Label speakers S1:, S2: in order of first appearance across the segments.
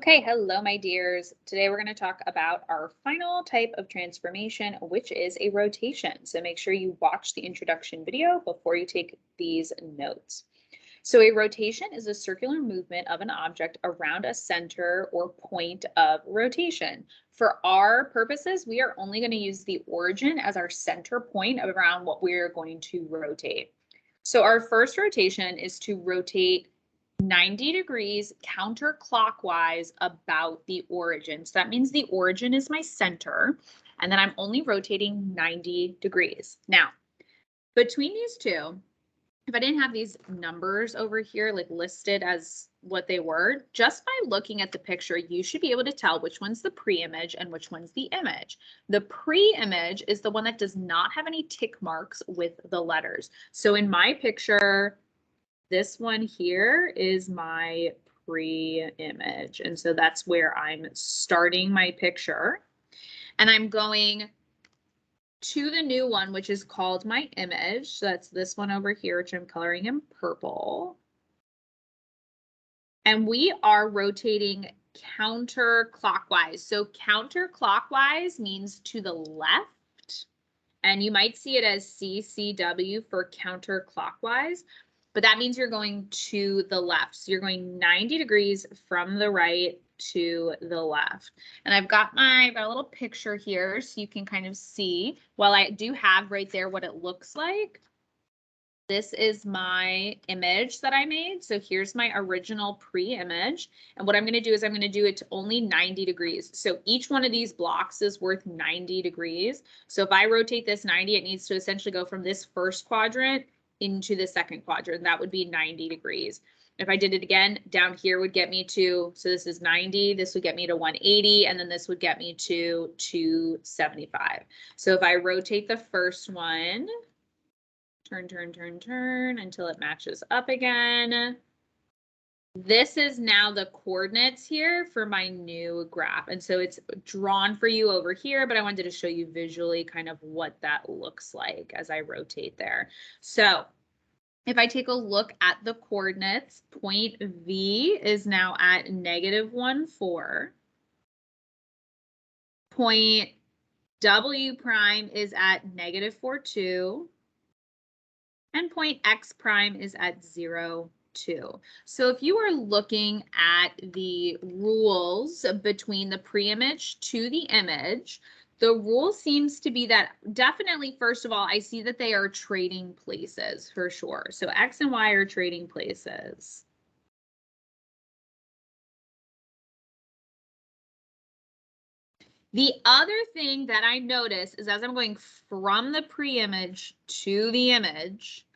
S1: Okay, hello, my dears. Today we're going to talk about our final type of transformation, which is a rotation. So make sure you watch the introduction video before you take these notes. So a rotation is a circular movement of an object around a center or point of rotation. For our purposes, we are only going to use the origin as our center point of around what we're going to rotate. So our first rotation is to rotate 90 degrees counterclockwise about the origin. So that means the origin is my center, and then I'm only rotating 90 degrees. Now, between these two, if I didn't have these numbers over here like listed as what they were, just by looking at the picture, you should be able to tell which one's the pre-image and which one's the image. The pre-image is the one that does not have any tick marks with the letters. So in my picture, this one here is my pre-image. And so that's where I'm starting my picture. And I'm going to the new one, which is called my image. So that's this one over here, which I'm coloring in purple. And we are rotating counterclockwise. So counterclockwise means to the left. And you might see it as CCW for counterclockwise, but that means you're going to the left. So you're going 90 degrees from the right to the left. And I've got a little picture here so you can kind of see, while I do have right there what it looks like. This is my image that I made. So here's my original pre-image. And what I'm going to do is I'm going to do it to only 90 degrees. So each one of these blocks is worth 90 degrees. So if I rotate this 90, it needs to essentially go from this first quadrant into the second quadrant. That would be 90 degrees. If I did it again, down here would get me to, so this is 90, this would get me to 180, and then this would get me to 275. So if I rotate the first one, turn until it matches up again. This is now the coordinates here for my new graph. And so it's drawn for you over here, but I wanted to show you visually kind of what that looks like as I rotate there. So if I take a look at the coordinates, point V is now at -1,4. Point W prime is at -4,2. And point X prime is at 0, 2. So if you are looking at the rules between the pre-image to the image, the rule seems to be that definitely, first of all, I see that they are trading places for sure. So X and Y are trading places. The other thing that I notice is as I'm going from the pre-image to the image,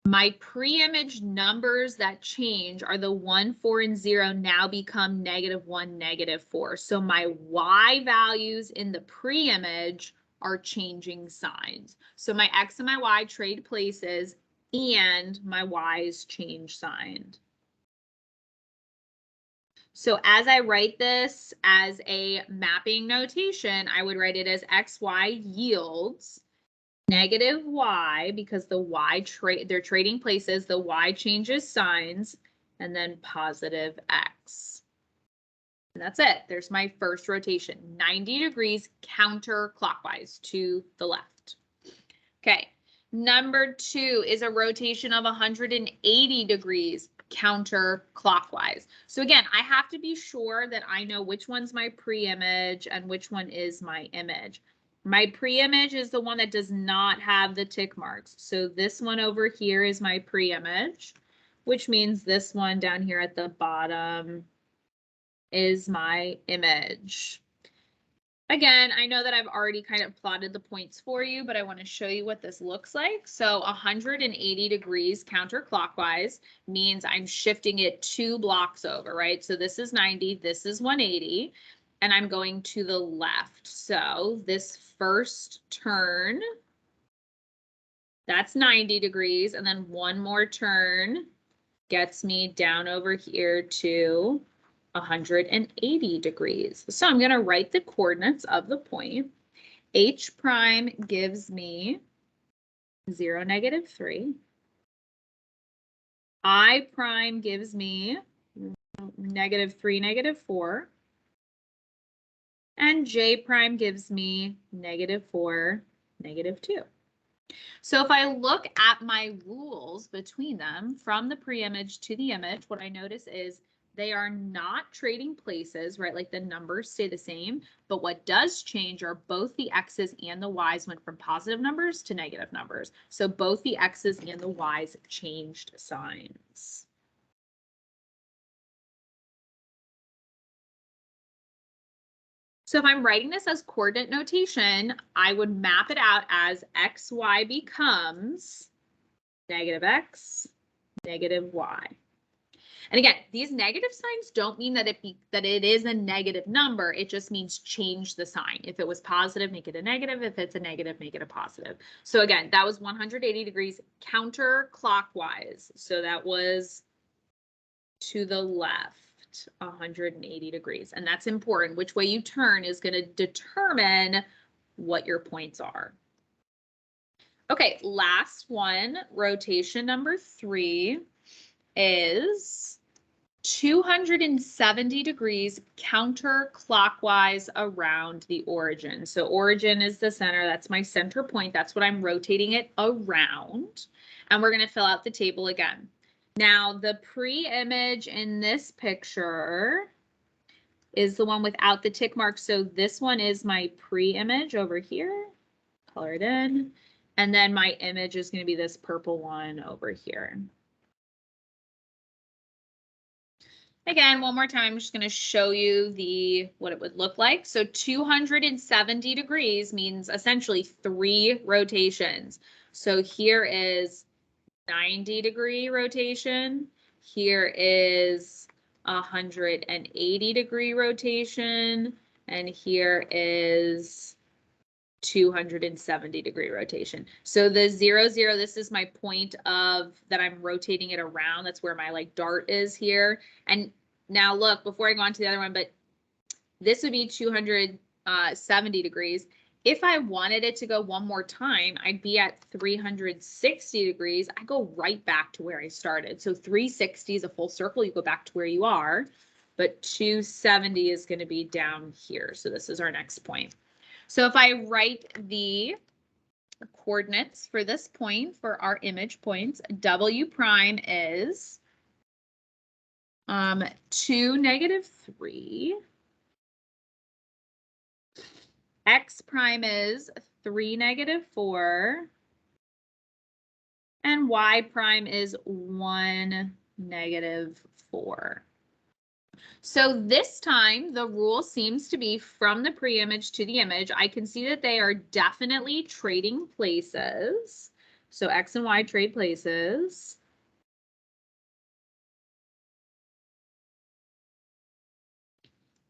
S1: my pre-image numbers that change are the 1, 4, and 0 now become -1, -4. So my Y values in the pre-image are changing signs. So my X and my Y trade places and my Y's change sign. So as I write this as a mapping notation, I would write it as XY yields -Y, because the Y they're trading places, the Y changes signs, and then positive X. And that's it. There's my first rotation, 90 degrees counterclockwise to the left. Okay, number 2 is a rotation of 180 degrees counterclockwise. So again, I have to be sure that I know which one's my pre-image and which one is my image. My pre-image is the one that does not have the tick marks. So this one over here is my pre-image, which means this one down here at the bottom is my image. Again, I know that I've already kind of plotted the points for you, but I want to show you what this looks like. So 180 degrees counterclockwise means I'm shifting it 2 blocks over, right? So this is 90, this is 180, and I'm going to the left. So this first turn, that's 90 degrees, and then one more turn gets me down over here to 180 degrees. So I'm going to write the coordinates of the point. H prime gives me 0, -3. I prime gives me -3, -4. And j prime gives me -4, -2. So if I look at my rules between them from the pre-image to the image, what I notice is they are not trading places, right? Like the numbers stay the same, but what does change are both the x's and the y's went from positive numbers to negative numbers. So both the x's and the y's changed signs. So if I'm writing this as coordinate notation, I would map it out as xy becomes -x, -y. And again, these negative signs don't mean that it is a negative number. It just means change the sign. If it was positive, make it a negative. If it's a negative, make it a positive. So again, that was 180 degrees counterclockwise. So that was to the left. 180 degrees. And that's important. Which way you turn is going to determine what your points are. Okay, last one, rotation number 3 is 270 degrees counterclockwise around the origin. So origin is the center. That's my center point. That's what I'm rotating it around. And we're going to fill out the table again. Now, the pre-image in this picture is the one without the tick mark. So this one is my pre-image over here. Color it in. And then my image is going to be this purple one over here. Again, one more time, I'm just going to show you what it would look like. So 270 degrees means essentially 3 rotations. So here is 90-degree rotation. Here is 180-degree rotation. And here is 270-degree rotation. So the 0, 0, this is my point of that I'm rotating it around. That's where my like dart is here. And now look, before I go on to the other one, but this would be 270 degrees. If I wanted it to go one more time, I'd be at 360 degrees. I go right back to where I started. So 360 is a full circle. You go back to where you are, but 270 is going to be down here. So this is our next point. So if I write the coordinates for this point, for our image points, W prime is 2, -3. X prime is 3, -4. And Y prime is 1, -4. So this time, the rule seems to be from the pre-image to the image. I can see that they are definitely trading places. So X and Y trade places.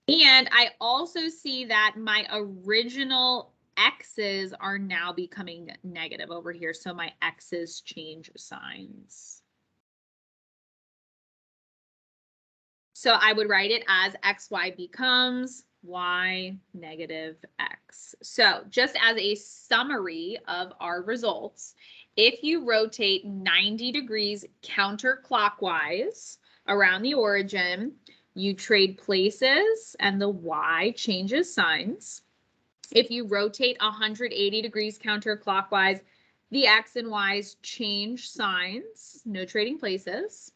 S1: And I also see that my original X's are now becoming negative over here. So my X's change signs. So I would write it as XY becomes Y -X. So just as a summary of our results, if you rotate 90 degrees counterclockwise around the origin, you trade places and the Y changes signs. If you rotate 180 degrees counterclockwise, the X and Y's change signs, no trading places.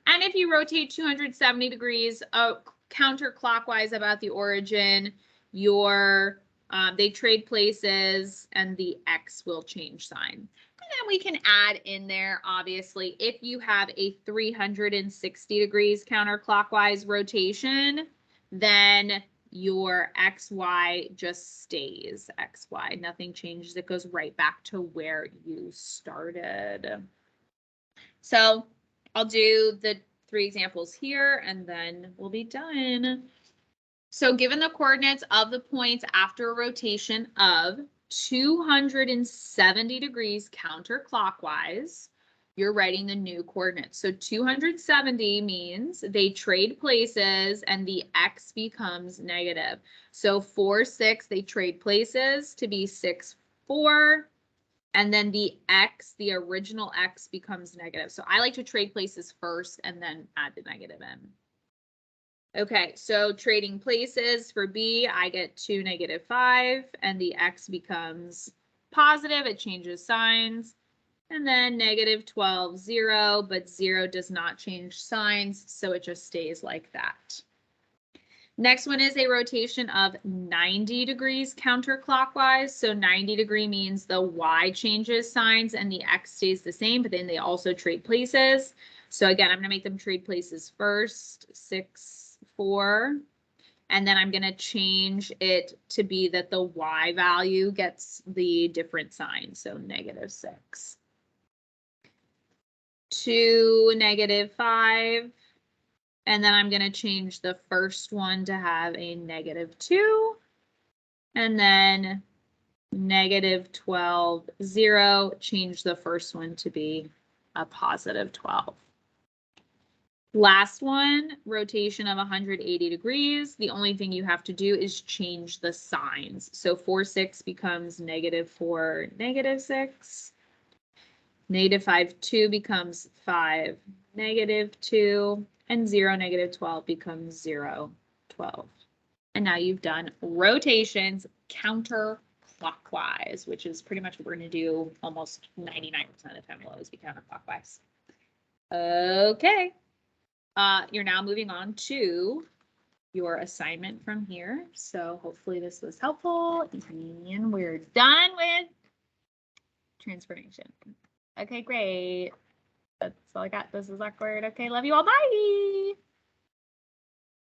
S1: And if you rotate 270 degrees counterclockwise about the origin, they trade places and the X will change sign. And then we can add in there, obviously, if you have a 360 degrees counterclockwise rotation, then your XY just stays XY. Nothing changes. It goes right back to where you started. So I'll do the 3 examples here and then we'll be done. So given the coordinates of the points after a rotation of 270 degrees counterclockwise, you're writing the new coordinates. So 270 means they trade places and the X becomes negative. So 4, 6, they trade places to be 6, 4. And then the X, the original X becomes negative. So I like to trade places first and then add the negative in. Okay, so trading places for B, I get 2, -5, and the X becomes positive. It changes signs. And then -12, 0, but 0 does not change signs, so it just stays like that. Next one is a rotation of 90 degrees counterclockwise. So 90-degree means the Y changes signs and the X stays the same, but then they also trade places. So again, I'm going to make them trade places first, 6, 4. And then I'm going to change it to be that the Y value gets the different sign. So -6 to -5. And then I'm going to change the first one to have a -2. And then -12, 0. Change the first one to be a +12. Last one, rotation of 180 degrees. The only thing you have to do is change the signs. So 4, 6 becomes -4, -6. -5, 2 becomes 5, -2. And 0, -12 becomes 0, 12. And now you've done rotations counterclockwise, which is pretty much what we're going to do almost 99% of the time. Will always be counterclockwise. Okay. You're now moving on to your assignment from here. So hopefully this was helpful. And we're done with transformation. Okay, great. That's all I got. This is awkward. Okay, love you all. Bye.